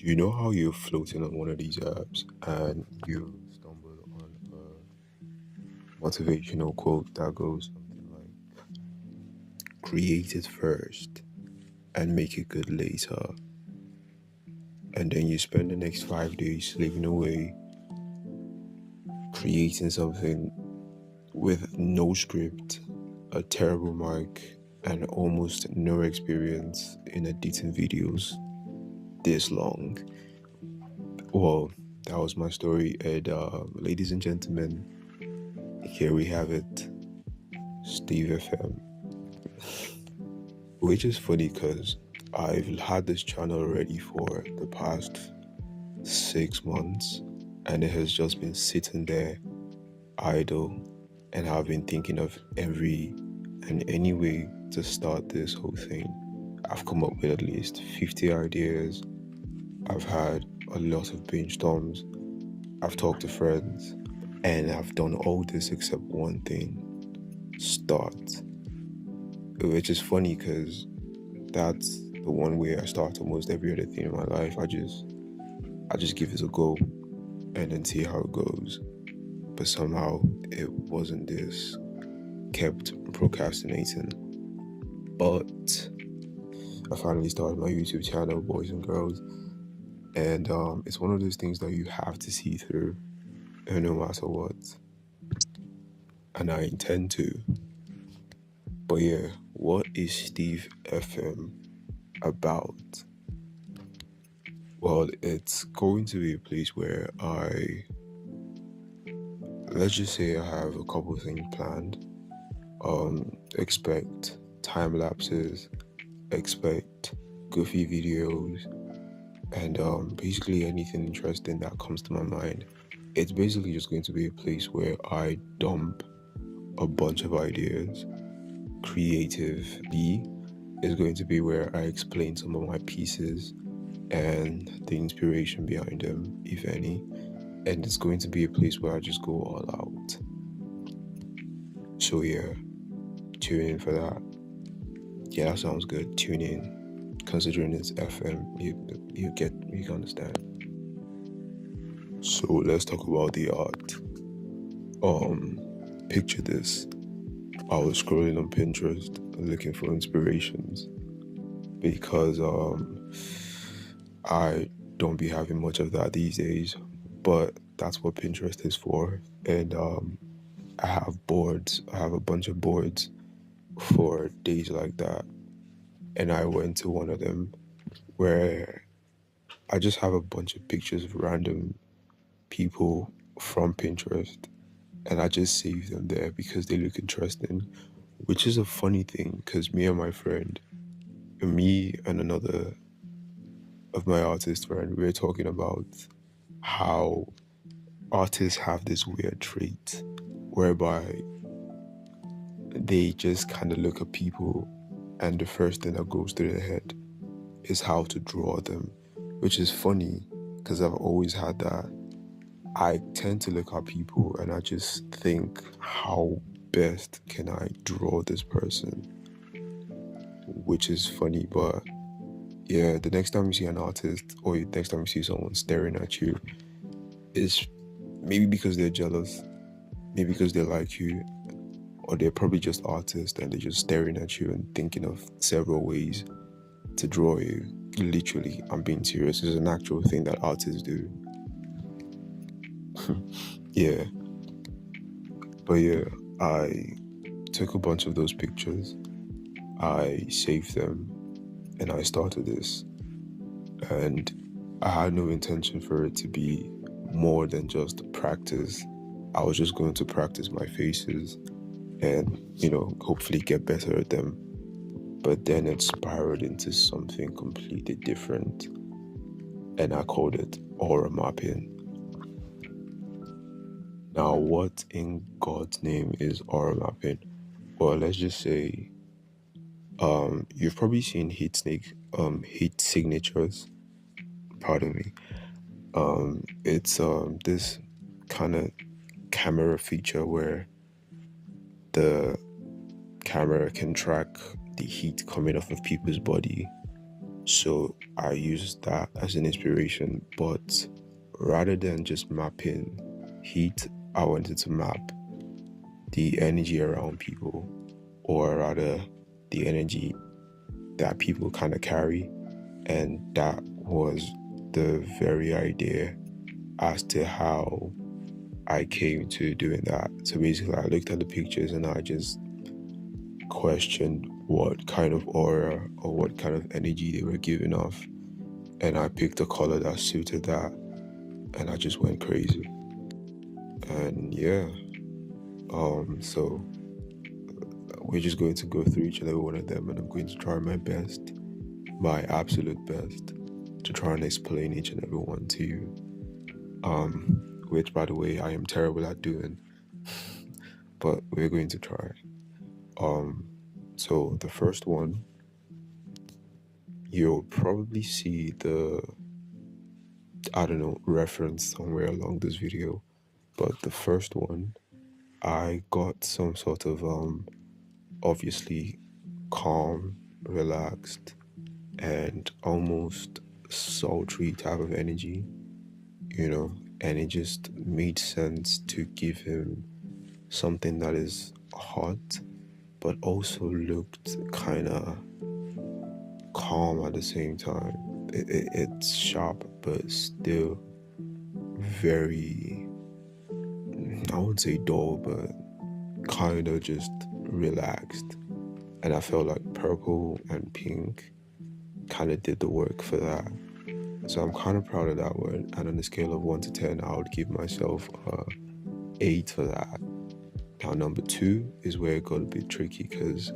You know how you're floating on one of these apps and you stumble on a motivational quote that goes something like, create it first and make it good later. And then you spend the next 5 days slaving away, creating something with no script, a terrible mic, and almost no experience in editing videos this long. Well, that was my story, and ladies and gentlemen, here we have it, Steve FM. Which is funny because I've had this channel already for the past 6 months, and it has just been sitting there idle, and I've been thinking of every and any way to start this whole thing. I've come up with at least 50 ideas. I've had a lot of brainstorms. I've talked to friends, and I've done all this except one thing: start. Which is funny because that's the one way I start almost every other thing in my life. I just give it a go and then see how it goes. But somehow it wasn't this. Kept procrastinating. But I finally started my YouTube channel, boys and girls. And it's one of those things that you have to see through, no matter what. And I intend to. But yeah, what is Steve FM about? Well, it's going to be a place where let's just say I have a couple of things planned. Expect time lapses, expect goofy videos, and basically anything interesting that comes to my mind. It's basically just going to be a place where I dump a bunch of ideas. Creatively is going to be where I explain some of my pieces and the inspiration behind them, if any. And it's going to be a place where I just go all out. So yeah, tune in for that. Yeah, that sounds good. Tune in. Considering it's FM, you can understand. So let's talk about the art. Picture this. I was scrolling on Pinterest looking for inspirations because I don't be having much of that these days, but that's what Pinterest is for. And I have boards. I have a bunch of boards for days like that. And I went to one of them where I just have a bunch of pictures of random people from Pinterest, and I just save them there because they look interesting, which is a funny thing because me and another of my artist friend, we were talking about how artists have this weird trait whereby they just kind of look at people and the first thing that goes through their head is how to draw them, which is funny because I've always had that. I tend to look at people and I just think, how best can I draw this person? Which is funny, but yeah, the next time you see an artist or the next time you see someone staring at you, it's maybe because they're jealous, maybe because they like you, or they're probably just artists and they're just staring at you and thinking of several ways to draw you. Literally, I'm being serious. It's an actual thing that artists do. Yeah. But yeah, I took a bunch of those pictures, I saved them, and I started this. And I had no intention for it to be more than just practice. I was just going to practice my faces and, hopefully get better at them. But then it spiraled into something completely different. And I called it aura mapping. Now, what in God's name is aura mapping? Well, let's just say, you've probably seen heat signatures. Pardon me. It's this kind of camera feature where the camera can track the heat coming off of people's body, So I used that as an inspiration, but rather than just mapping heat, I wanted to map the energy around people, or rather the energy that people kind of carry. And that was the very idea as to how I came to doing that. So basically, I looked at the pictures and I just questioned what kind of aura or what kind of energy they were giving off. And I picked a color that suited that, and I just went crazy. And yeah, so we're just going to go through each and every one of them, and I'm going to try my best, my absolute best, to try and explain each and every one to you. Which, by the way, I am terrible at doing, but we're going to try. So the first one, you'll probably see the, I don't know, reference somewhere along this video, but the first one, I got some sort of, obviously calm, relaxed, and almost sultry type of energy, and it just made sense to give him something that is hot, but also looked kind of calm at the same time. It's sharp, but still very, I wouldn't say dull, but kind of just relaxed. And I felt like purple and pink kind of did the work for that. So I'm kind of proud of that one. And on a scale of 1 to 10, I would give myself 8 for that. Now, number 2 is where it got a bit tricky, because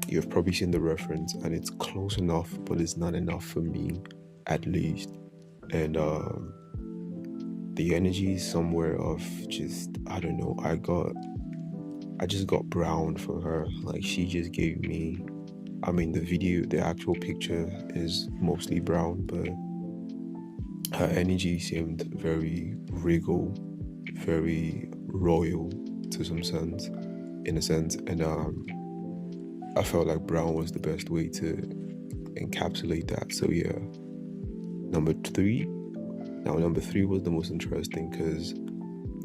you've probably seen the reference and it's close enough, but it's not enough for me, at least. And the energy is somewhere of just, I don't know, I just got brown from her. Like, she just gave me, I mean, the actual picture is mostly brown, but her energy seemed very regal, very royal to some sense, in a sense. And I felt like brown was the best way to encapsulate that. So yeah, number 3 was the most interesting, because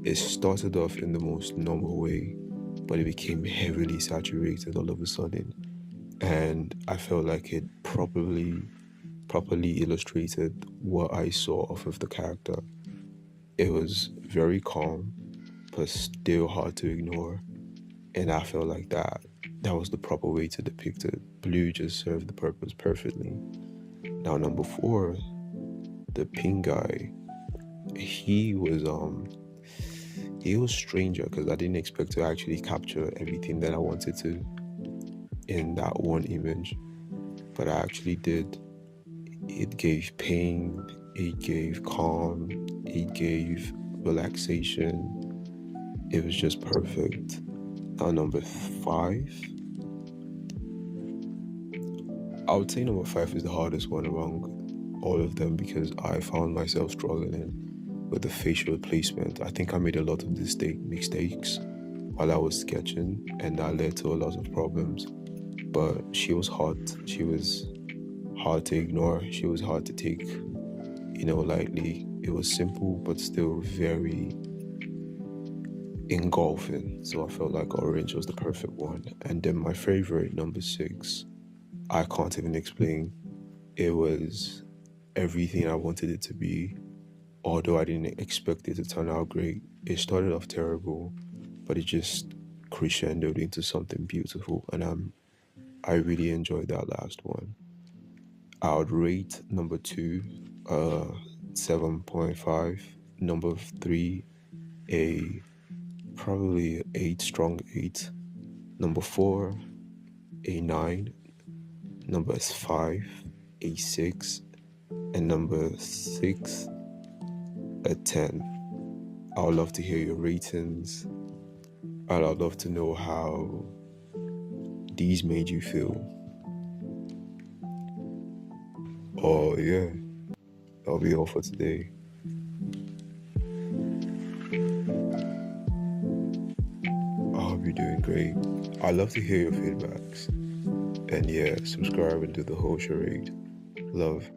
it started off in the most normal way, but it became heavily saturated all of a sudden. And I felt like it properly illustrated what I saw off of the character. It was very calm, but still hard to ignore. And I felt like that was the proper way to depict it. Blue just served the purpose perfectly. Now, number 4, the pink guy, he was stranger, because I didn't expect to actually capture everything that I wanted to in that one image, but I actually did. It gave pain, it gave calm, it gave relaxation. It was just perfect. Now, number 5, I would say number 5 is the hardest one among all of them, because I found myself struggling with the facial placement. I think I made a lot of mistakes while I was sketching, and that led to a lot of problems. But she was hot. She was hard to ignore. She was hard to take, lightly. It was simple, but still very engulfing. So I felt like orange was the perfect one. And then my favorite, number 6, I can't even explain. It was everything I wanted it to be, although I didn't expect it to turn out great. It started off terrible, but it just crescendoed into something beautiful, and I really enjoyed that last one. I would rate number 2 7.5, number 3 probably 8, strong 8, number 4 a 9, number 5 a 6, and number 6 a 10. I would love to hear your ratings. I'd love to know how these made you feel. Oh yeah, that'll be all for today. I hope you're doing great. I'd love to hear your feedbacks. And yeah, subscribe and do the whole charade. Love.